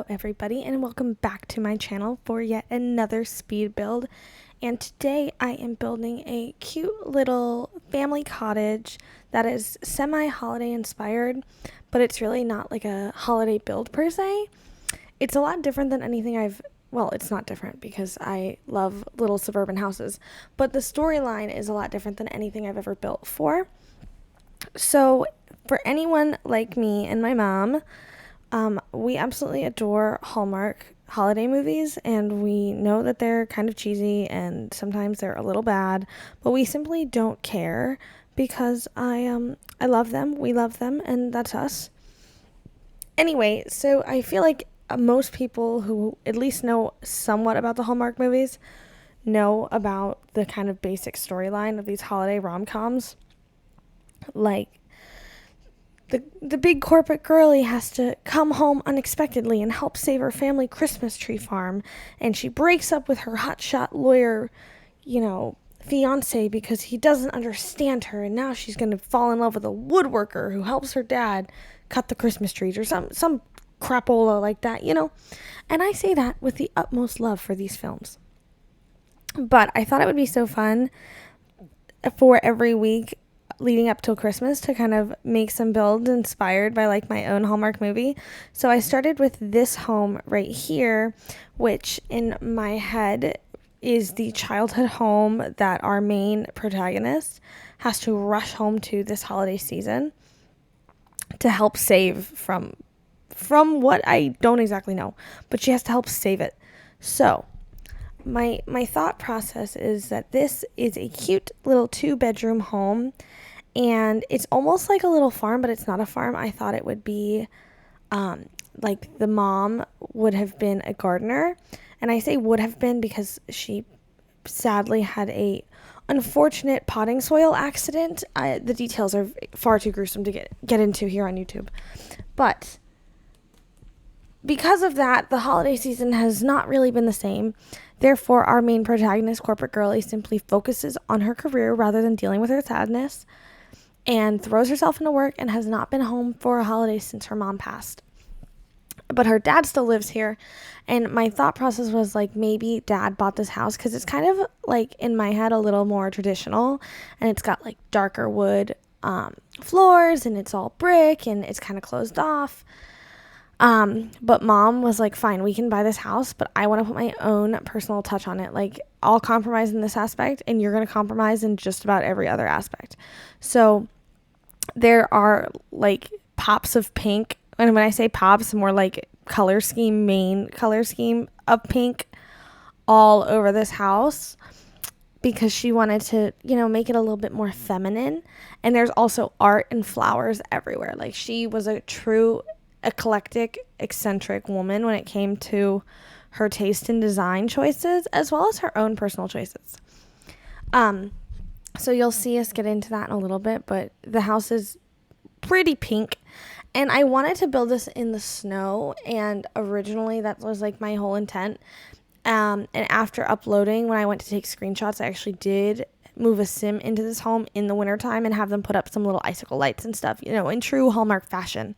Hello everybody, and welcome back to my channel for yet another speed build. And today I am building a cute little family cottage that is semi-holiday inspired, but it's really not like a holiday build per se. It's a lot different than anything it's not different because I love little suburban houses, but the storyline is a lot different than anything I've ever built for. So for anyone like me and my mom, we absolutely adore Hallmark holiday movies, and we know that they're kind of cheesy and sometimes they're a little bad, but we simply don't care because I love them, we love them, and that's us. Anyway, so I feel like most people who at least know somewhat about the Hallmark movies know about the kind of basic storyline of these holiday rom-coms. Like, the big corporate girlie has to come home unexpectedly and help save her family Christmas tree farm, and she breaks up with her hotshot lawyer, fiance because he doesn't understand her, and now she's going to fall in love with a woodworker who helps her dad cut the Christmas trees or some crapola like that, And I say that with the utmost love for these films. But I thought it would be so fun for every week leading up till Christmas to kind of make some builds inspired by like my own Hallmark movie. So I started with this home right here, which in my head is the childhood home that our main protagonist has to rush home to this holiday season to help save from what I don't exactly know, but she has to help save it. So my thought process is that this is a cute little 2-bedroom home, and it's almost like a little farm, but it's not a farm. I thought it would be like the mom would have been a gardener, and I say would have been because she sadly had a unfortunate potting soil accident. The details are far too gruesome to get into here on YouTube, but because of that, the holiday season has not really been the same. Therefore, our main protagonist, corporate girlie, simply focuses on her career rather than dealing with her sadness, and throws herself into work and has not been home for a holiday since her mom passed. But her dad still lives here, and my thought process was like maybe dad bought this house because it's kind of like in my head a little more traditional, and it's got like darker wood floors, and it's all brick, and it's kind of closed off. But mom was like, fine, we can buy this house, but I want to put my own personal touch on it. Like, I'll compromise in this aspect, and you're going to compromise in just about every other aspect. So there are like pops of pink. And when I say pops, more like main color scheme of pink all over this house, because she wanted to, make it a little bit more feminine. And there's also art and flowers everywhere. Like, she was a true eclectic, eccentric woman when it came to her taste in design choices, as well as her own personal choices. So you'll see us get into that in a little bit, but the house is pretty pink, and I wanted to build this in the snow, and originally that was like my whole intent. And after uploading, when I went to take screenshots, I actually did move a sim into this home in the wintertime and have them put up some little icicle lights and stuff, in true Hallmark fashion.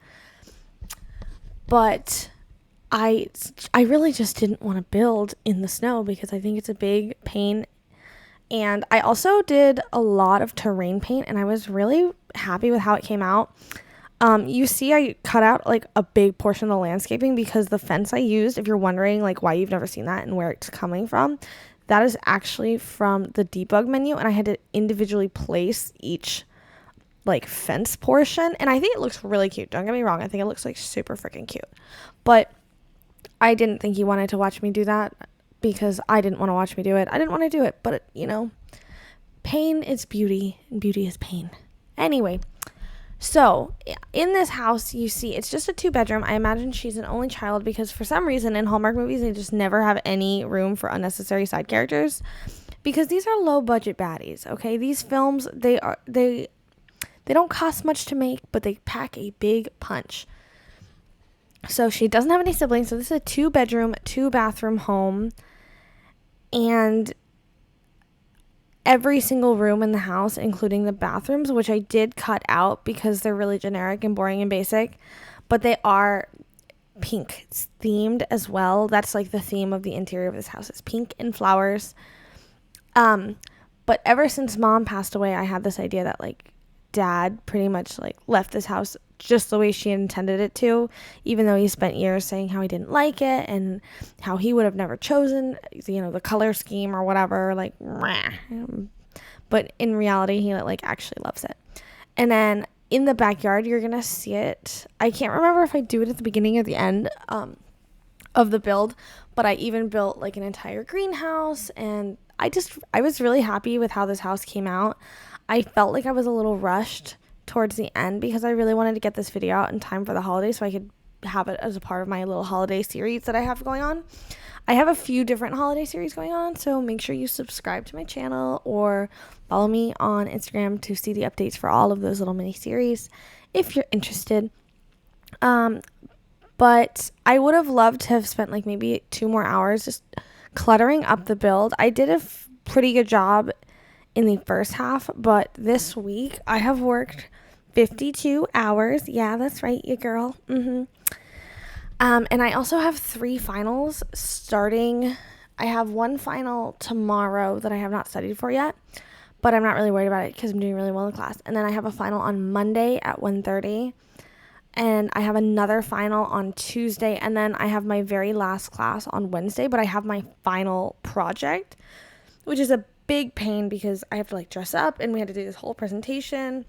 But I really just didn't want to build in the snow because I think it's a big pain. And I also did a lot of terrain paint, and I was really happy with how it came out. You see I cut out like a big portion of the landscaping because the fence I used, if you're wondering like why you've never seen that and where it's coming from, that is actually from the debug menu, and I had to individually place each like fence portion, and I think it looks really cute. Don't get me wrong, I think it looks like super freaking cute, but I didn't think he wanted to watch me do that because I didn't want to watch me do it. I didn't want to do it, but pain is beauty and beauty is pain. Anyway, so in this house, you see it's just a 2-bedroom. I imagine she's an only child because for some reason in Hallmark movies they just never have any room for unnecessary side characters, because these are low budget baddies. Okay, these films, they don't cost much to make, but they pack a big punch. So she doesn't have any siblings. So this is a 2-bedroom, 2-bathroom home. And every single room in the house, including the bathrooms, which I did cut out because they're really generic and boring and basic, but they are pink. It's themed as well. That's like the theme of the interior of this house is pink and flowers. But ever since mom passed away, I had this idea that like dad pretty much like left this house just the way she intended it to, even though he spent years saying how he didn't like it and how he would have never chosen, the color scheme or whatever, like, but in reality, he like actually loves it. And then in the backyard, you're going to see it. I can't remember if I do it at the beginning or the end, of the build, but I even built like an entire greenhouse, and I was really happy with how this house came out. I felt like I was a little rushed towards the end because I really wanted to get this video out in time for the holidays so I could have it as a part of my little holiday series that I have going on. I have a few different holiday series going on, so make sure you subscribe to my channel or follow me on Instagram to see the updates for all of those little mini series if you're interested. But I would have loved to have spent like maybe 2 more hours just cluttering up the build. I did a pretty good job in the first half, but this week I have worked 52 hours. Yeah, that's right, you girl. And I also have 3 finals starting. I have 1 final tomorrow that I have not studied for yet, but I'm not really worried about it because I'm doing really well in class. And then I have a final on Monday at 1:30, and I have another final on Tuesday, and then I have my very last class on Wednesday, but I have my final project, which is a big pain because I have to like dress up and we had to do this whole presentation,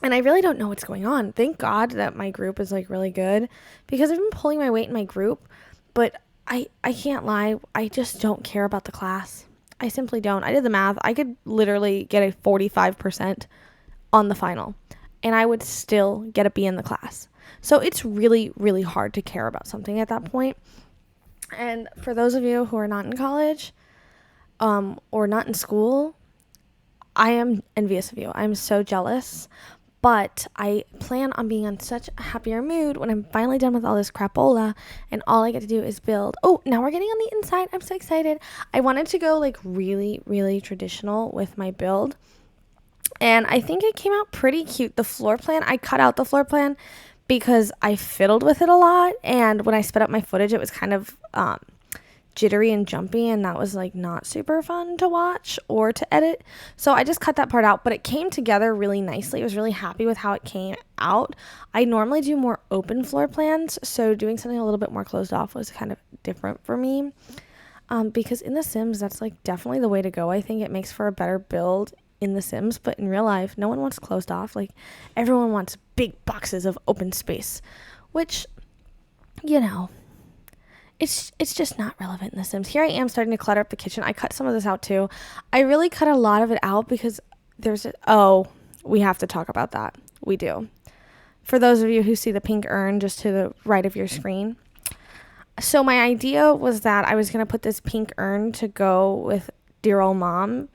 and I really don't know what's going on. Thank God that my group is like really good because I've been pulling my weight in my group, but I can't lie, I just don't care about the class. I simply don't. I did the math. I could literally get a 45% on the final and I would still get a B in the class. So it's really, really hard to care about something at that point. And for those of you who are not in college, or not in school, I am envious of you. I'm so jealous, but I plan on being in such a happier mood when I'm finally done with all this crapola and all I get to do is build. Oh, now we're getting on the inside. I'm so excited. I wanted to go like really, really traditional with my build, and I think it came out pretty cute. The floor plan, I cut out the floor plan because I fiddled with it a lot, and when I sped up my footage, it was kind of jittery and jumpy, and that was like not super fun to watch or to edit, so I just cut that part out, but it came together really nicely. I was really happy with how it came out. I normally do more open floor plans, so doing something a little bit more closed off was kind of different for me, because in The Sims, that's like definitely the way to go. I think it makes for a better build in The Sims, but in real life, no one wants closed off. Like, everyone wants big boxes of open space, which, it's just not relevant in The Sims. Here I am starting to clutter up the kitchen. I cut some of this out too. I really cut a lot of it out because we have to talk about that. We do. For those of you who see the pink urn just to the right of your screen. So my idea was that I was going to put this pink urn to go with dear old mom,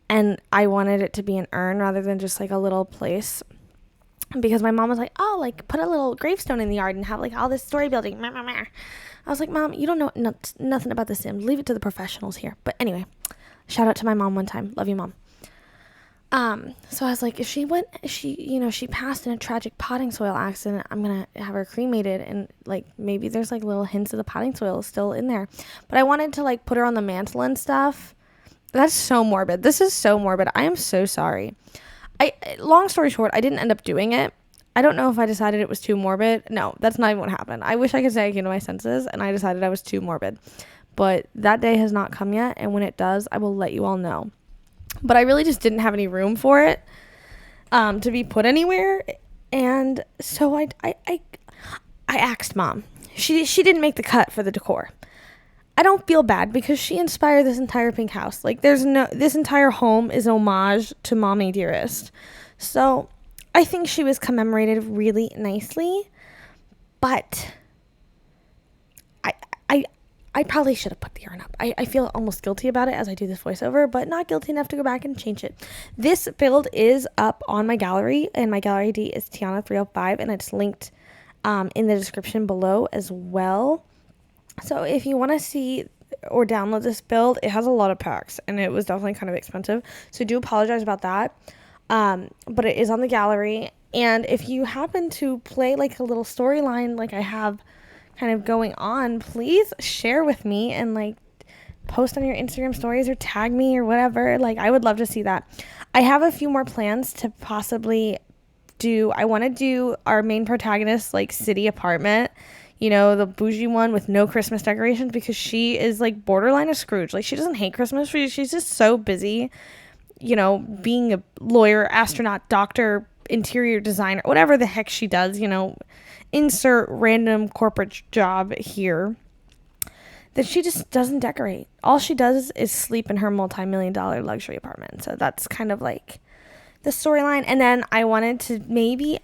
and I wanted it to be an urn rather than just like a little place. Because my mom was like, oh, like put a little gravestone in the yard and have like all this story building. I was like, Mom, you don't know nothing about The Sims. Leave it to the professionals here. But anyway, shout out to my mom one time. Love you, Mom. So I was like, if she passed in a tragic potting soil accident, I'm going to have her cremated, and like maybe there's like little hints of the potting soil still in there. But I wanted to like put her on the mantle and stuff. That's so morbid. This is so morbid. I am so sorry. Long story short, I didn't end up doing it. I don't know if I decided it was too morbid. No, that's not even what happened. I wish I could say I came to my senses and I decided I was too morbid. But that day has not come yet, and when it does, I will let you all know. But I really just didn't have any room for it to be put anywhere. And so I asked Mom. She didn't make the cut for the decor. I don't feel bad because she inspired this entire pink house. Like, this entire home is homage to Mommy Dearest. So I think she was commemorated really nicely, but I probably should have put the urn up. I feel almost guilty about it as I do this voiceover, but not guilty enough to go back and change it. This build is up on my gallery, and my gallery ID is Tiana305, and it's linked in the description below as well. So if you want to see or download this build, it has a lot of packs, and it was definitely kind of expensive, so I do apologize about that. But it is on the gallery, and if you happen to play like a little storyline like I have kind of going on, please share with me and like post on your Instagram stories or tag me or whatever. Like, I would love to see that. I have a few more plans to possibly do. I want to do our main protagonist like city apartment, you know, the bougie one with no Christmas decorations, because she is like borderline a Scrooge. Like, she doesn't hate Christmas. She's just so busy, you know, being a lawyer, astronaut, doctor, interior designer, whatever the heck she does, you know, insert random corporate job here, that she just doesn't decorate. All she does is sleep in her multi-million-dollar luxury apartment. So that's kind of like the storyline. And then I wanted to maybe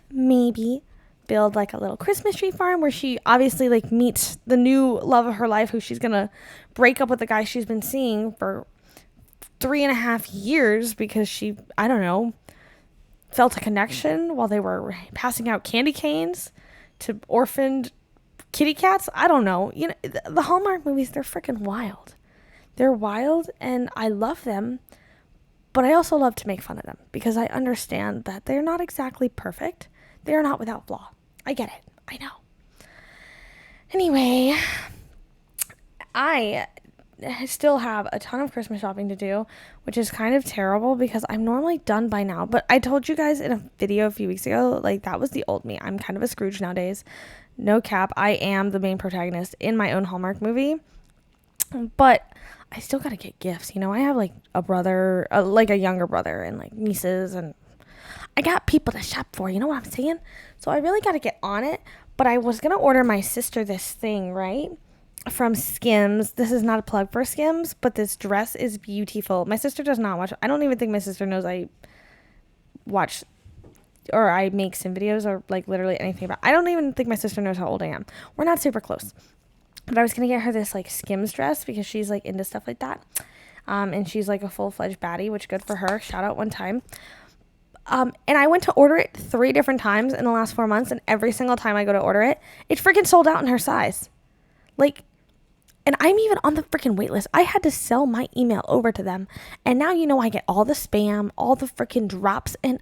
build like a little Christmas tree farm where she obviously like meets the new love of her life, who she's gonna break up with the guy she's been seeing for 3.5 years because she, I don't know, felt a connection while they were passing out candy canes to orphaned kitty cats. I don't know. You know, the Hallmark movies, they're freaking wild. They're wild, and I love them, but I also love to make fun of them because I understand that they're not exactly perfect. They're not without flaw. I get it. I know. Anyway, I still have a ton of Christmas shopping to do, which is kind of terrible because I'm normally done by now. But I told you guys in a video a few weeks ago, like, that was the old me. I'm kind of a Scrooge nowadays. No cap. I am the main protagonist in my own Hallmark movie. But I still got to get gifts. You know, I have like a brother, like a younger brother, and like nieces, and I got people to shop for. You know what I'm saying? So I really got to get on it. But I was going to order my sister this thing, right? From Skims. This is not a plug for Skims, but this dress is beautiful. My sister does not watch. I don't even think my sister knows I watch or I make sim videos or like literally anything about. I don't even think my sister knows how old I am. We're not super close. But I was going to get her this like Skims dress because she's like into stuff like that. And she's like a full-fledged baddie, which good for her. Shout out one time. And I went to order it 3 different times in the last 4 months, and every single time I go to order it, it's freaking sold out in her size. Like, and I'm even on the freaking wait list. I had to sell my email over to them. And now, you know, I get all the spam, all the freaking drops. And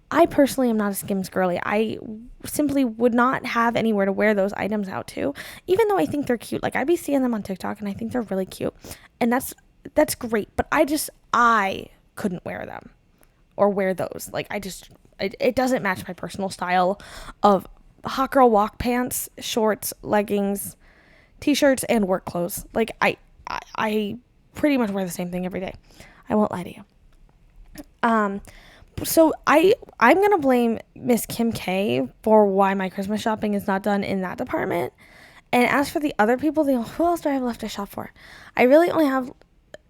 I personally am not a Skims girly. I simply would not have anywhere to wear those items out to, even though I think they're cute. Like, I be seeing them on TikTok and I think they're really cute. And that's great. But I couldn't wear them or wear those. Like, it doesn't match my personal style of hot girl walk pants, shorts, leggings, t-shirts, and work clothes. Like, I pretty much wear the same thing every day. I won't lie to you. So I'm gonna blame Miss Kim K for why my Christmas shopping is not done in that department. And as for the other people, who else do I have left to shop for? I really only have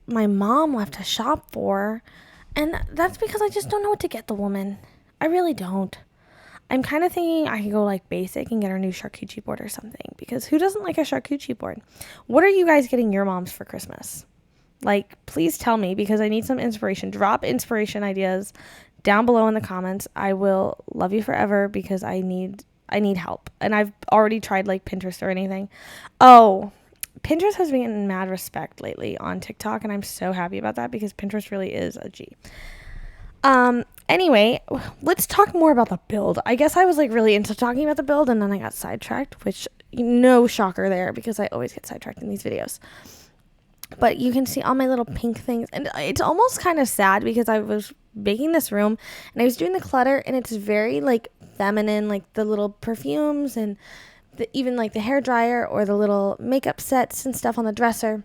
my mom left to shop for, and that's because I just don't know what to get the woman. I really don't. I'm kind of thinking I could go like basic and get her new charcuterie board or something, because who doesn't like a charcuterie board? What are you guys getting your moms for Christmas? Like, please tell me, because I need some inspiration. Drop inspiration ideas down below in the comments. I will love you forever because I need help. And I've already tried like Pinterest or anything. Oh, Pinterest has been getting mad respect lately on TikTok, and I'm so happy about that because Pinterest really is a G. Anyway, let's talk more about the build. I guess I was like really into talking about the build, and then I got sidetracked, which no shocker there because I always get sidetracked in these videos. But you can see all my little pink things, and it's almost kind of sad because I was making this room and I was doing the clutter, and it's very like feminine, like the little perfumes and even like the hair dryer or the little makeup sets and stuff on the dresser.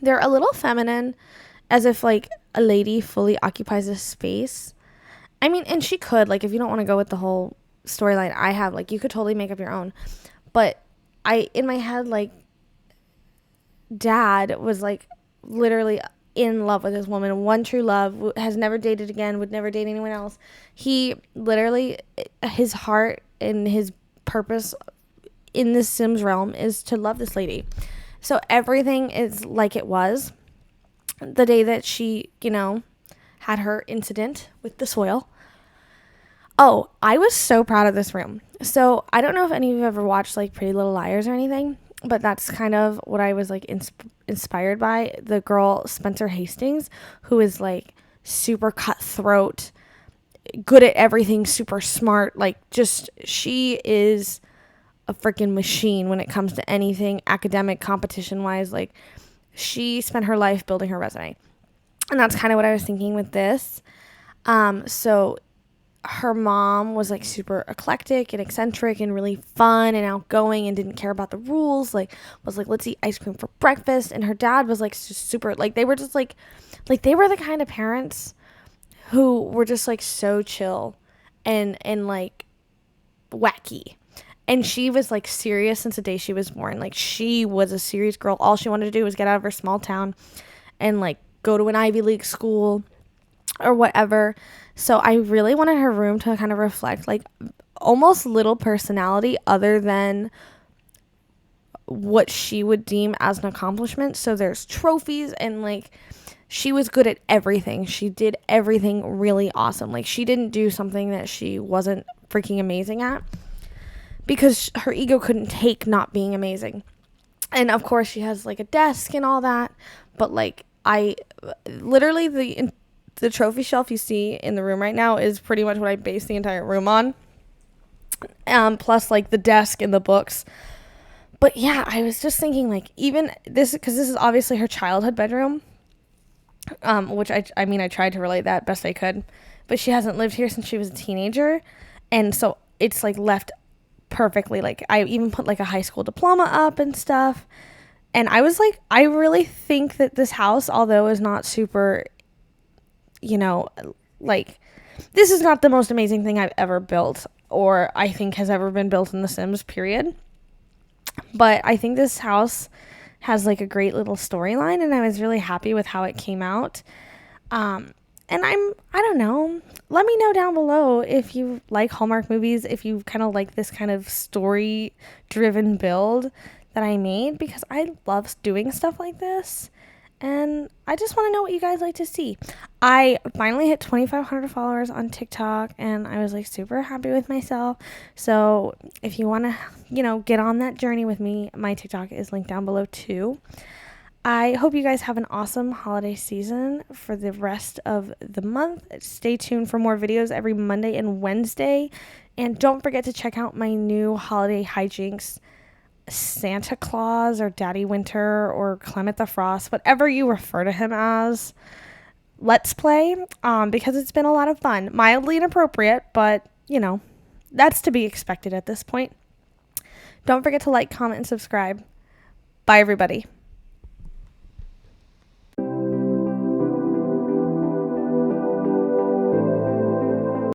They're a little feminine, as if like a lady fully occupies a space. I mean, and she could, like, if you don't want to go with the whole storyline I have, like, you could totally make up your own. But in my head, like, Dad was like literally in love with this woman, one true love, has never dated again, would never date anyone else. He literally, his heart and his purpose in this Sims realm is to love this lady. So everything is like it was the day that she, you know, had her incident with the soil. Oh, I was so proud of this room. So I don't know if any of you have ever watched like Pretty Little Liars or anything, but that's kind of what I was like inspired by. The girl Spencer Hastings, who is like super cutthroat, good at everything, super smart. Like, just, she is a freaking machine when it comes to anything academic competition wise. Like, she spent her life building her resume. And that's kind of what I was thinking with this. So her mom was like super eclectic and eccentric and really fun and outgoing and didn't care about the rules. Like, was like, let's eat ice cream for breakfast. And her dad was like super, like, they were just like they were the kind of parents who were just like so chill and like wacky. And she was like serious since the day she was born. Like, she was a serious girl. All she wanted to do was get out of her small town and like go to an Ivy League school or whatever. So I really wanted her room to kind of reflect like almost little personality other than what she would deem as an accomplishment. So there's trophies and like she was good at everything. She did everything really awesome. Like, she didn't do something that she wasn't freaking amazing at because her ego couldn't take not being amazing. And of course she has like a desk and all that, but like I literally the trophy shelf you see in the room right now is pretty much what I based the entire room on. Plus like the desk and the books. But yeah, I was just thinking like even this, because this is obviously her childhood bedroom, which I mean I tried to relate that best I could, but she hasn't lived here since she was a teenager, and so it's like left perfectly. Like, I even put like a high school diploma up and stuff. And I was like, I really think that this house, although is not super, like, this is not the most amazing thing I've ever built or I think has ever been built in The Sims, period. But I think this house has like a great little storyline, and I was really happy with how it came out. And I don't know, let me know down below if you like Hallmark movies, if you kind of like this kind of story driven build that I made, because I love doing stuff like this. And I just want to know what you guys like to see. I finally hit 2,500 followers on TikTok, and I was like super happy with myself. So if you want to, get on that journey with me, my TikTok is linked down below too. I hope you guys have an awesome holiday season for the rest of the month. Stay tuned for more videos every Monday and Wednesday. And don't forget to check out my new holiday hijinks, Santa Claus or Daddy Winter or Clement the Frost, whatever you refer to him as, Let's Play, because it's been a lot of fun. Mildly inappropriate, but, that's to be expected at this point. Don't forget to like, comment, and subscribe. Bye, everybody.